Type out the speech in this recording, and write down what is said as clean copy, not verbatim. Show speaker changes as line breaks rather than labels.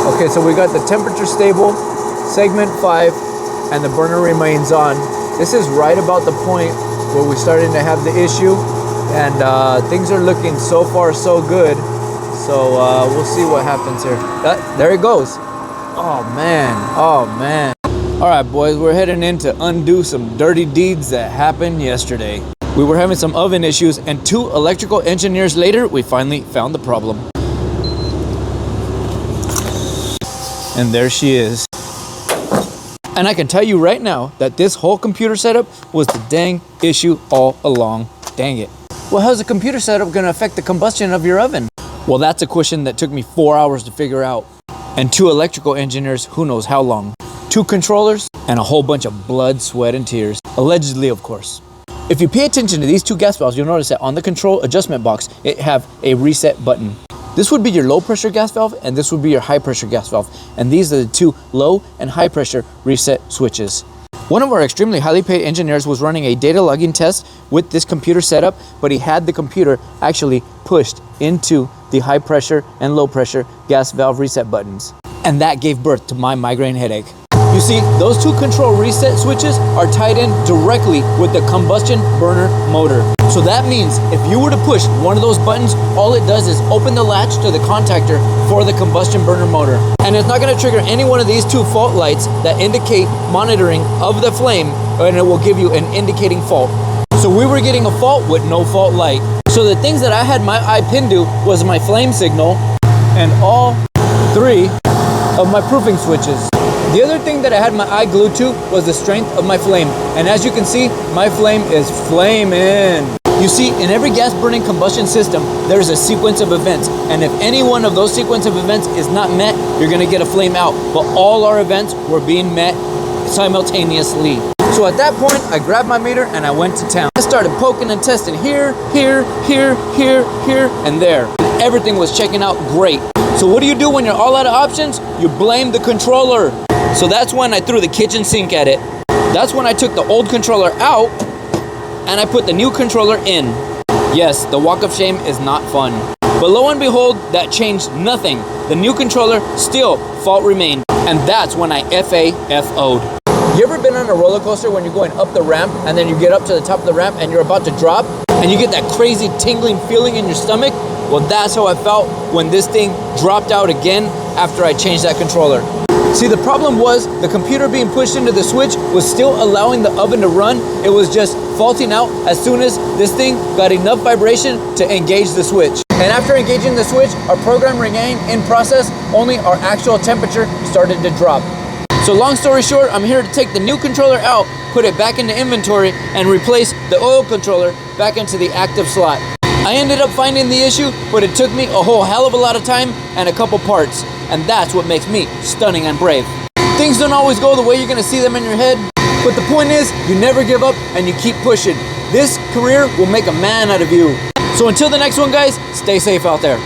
Okay, so we got the temperature stable, segment 5, and the burner remains on. This is right about the point where we're starting to have the issue, and things are looking so far so good. So we'll see what happens here. There it goes. Oh man. All right, boys, we're heading in to undo some dirty deeds that happened yesterday. We were having some oven issues, and 2 electrical engineers later, we finally found the problem. And there she is. And I can tell you right now that this whole computer setup was the dang issue all along. Dang it. Well, how's the computer setup gonna affect the combustion of your oven? Well, that's a question that took me 4 hours to figure out. And 2 electrical engineers, who knows how long. 2 controllers, and a whole bunch of blood, sweat, and tears. Allegedly, of course. If you pay attention to these 2 gas valves, you'll notice that on the control adjustment box, it have a reset button. This would be your low pressure gas valve, and this would be your high pressure gas valve. And these are the 2 low and high pressure reset switches. One of our extremely highly paid engineers was running a data logging test with this computer setup, but he had the computer actually pushed into the high pressure and low pressure gas valve reset buttons. And that gave birth to my migraine headache. You see, those 2 control reset switches are tied in directly with the combustion burner motor. So that means if you were to push one of those buttons, all it does is open the latch to the contactor for the combustion burner motor. And it's not going to trigger any one of these 2 fault lights that indicate monitoring of the flame, and it will give you an indicating fault. So we were getting a fault with no fault light. So the things that I had my eye pinned to was my flame signal and all 3 of my proofing switches. The other thing that I had my eye glued to was the strength of my flame. And as you can see, my flame is flaming. You see, in every gas burning combustion system, there's a sequence of events. And if any one of those sequence of events is not met, you're gonna get a flame out. But all our events were being met simultaneously. So at that point, I grabbed my meter and I went to town. I started poking and testing here, and there. Everything was checking out great. So what do you do when you're all out of options? You blame the controller. So that's when I threw the kitchen sink at it. That's when I took the old controller out and I put the new controller in. Yes, the walk of shame is not fun. But lo and behold, that changed nothing. The new controller still fault remained. And that's when I FAFO'd. You ever been on a roller coaster when you're going up the ramp and then you get up to the top of the ramp and you're about to drop and you get that crazy tingling feeling in your stomach? Well, that's how I felt when this thing dropped out again after I changed that controller. See, the problem was the computer being pushed into the switch was still allowing the oven to run. It was just faulting out as soon as this thing got enough vibration to engage the switch. And after engaging the switch, our program remained in process, only our actual temperature started to drop. So long story short, I'm here to take the new controller out, put it back into inventory, and replace the old controller back into the active slot. I ended up finding the issue, but it took me a whole hell of a lot of time and a couple parts. And that's what makes me stunning and brave. Things don't always go the way you're gonna see them in your head, but the point is, you never give up and you keep pushing. This career will make a man out of you. So until the next one, guys, stay safe out there.